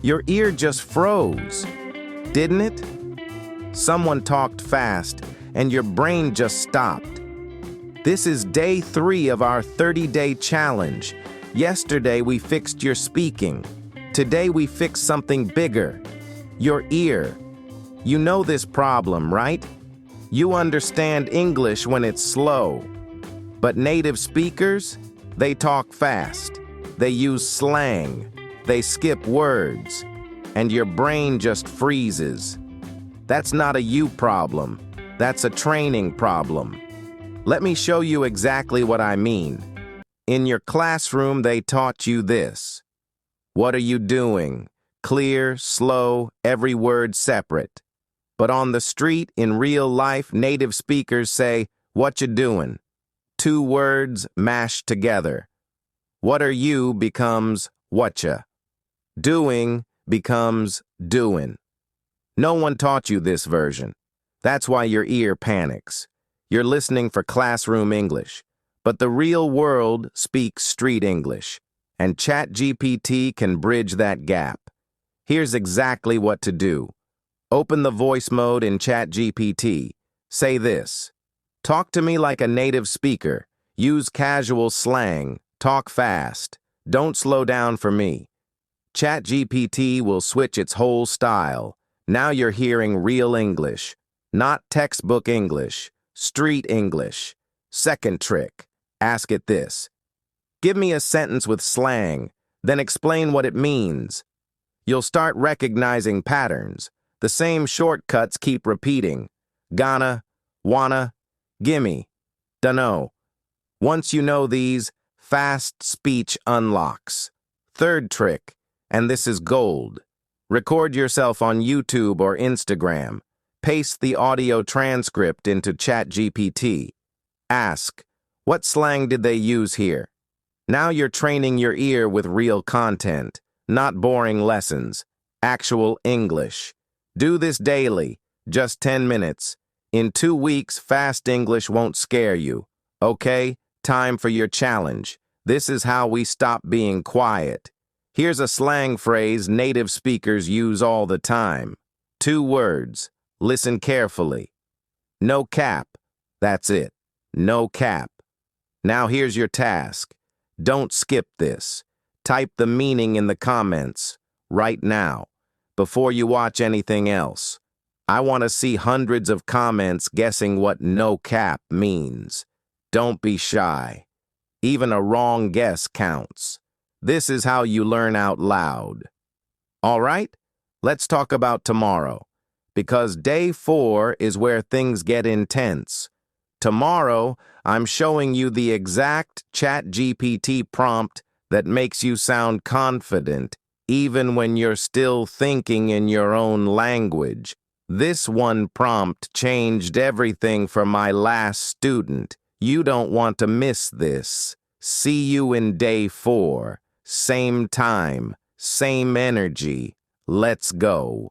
Your ear just froze, didn't it? Someone talked fast, and your brain just stopped. This is day 3 of our 30-day challenge. Yesterday, we fixed your speaking. Today, we fixed something bigger, your ear. You know this problem, right? You understand English when it's slow. But native speakers, they talk fast. They use slang. They skip words. And your brain just freezes. That's not a you problem. That's a training problem. Let me show you exactly what I mean. In your classroom, they taught you this. What are you doing? Clear, slow, every word separate. But on the street, in real life, native speakers say, "Whatcha doin?" 2 words mashed together. What are you becomes whatcha. Doing becomes doin. No one taught you this version. That's why your ear panics. You're listening for classroom English. But the real world speaks street English. And ChatGPT can bridge that gap. Here's exactly what to do. Open the voice mode in ChatGPT. Say this. Talk to me like a native speaker. Use casual slang. Talk fast. Don't slow down for me. ChatGPT will switch its whole style. Now you're hearing real English. Not textbook English. Street English. Second trick. Ask it this. Give me a sentence with slang, then explain what it means. You'll start recognizing patterns. The same shortcuts keep repeating. Gonna, wanna, gimme, dunno. Once you know these, fast speech unlocks. Third trick, and this is gold. Record yourself on YouTube or Instagram. Paste the audio transcript into ChatGPT. Ask, what slang did they use here? Now you're training your ear with real content, not boring lessons, actual English. Do this daily, just 10 minutes. In 2 weeks, fast English won't scare you. Okay, time for your challenge. This is how we stop being quiet. Here's a slang phrase native speakers use all the time. 2 words. Listen carefully. No cap. That's it. No cap. Now here's your task. Don't skip this. Type the meaning in the comments right now, before you watch anything else. I want to see hundreds of comments guessing what no cap means. Don't be shy. Even a wrong guess counts. This is how you learn out loud. All right, let's talk about tomorrow, because day 4 is where things get intense. Tomorrow, I'm showing you the exact ChatGPT prompt that makes you sound confident, even when you're still thinking in your own language. This one prompt changed everything for my last student. You don't want to miss this. See you in day 4. Same time, same energy. Let's go.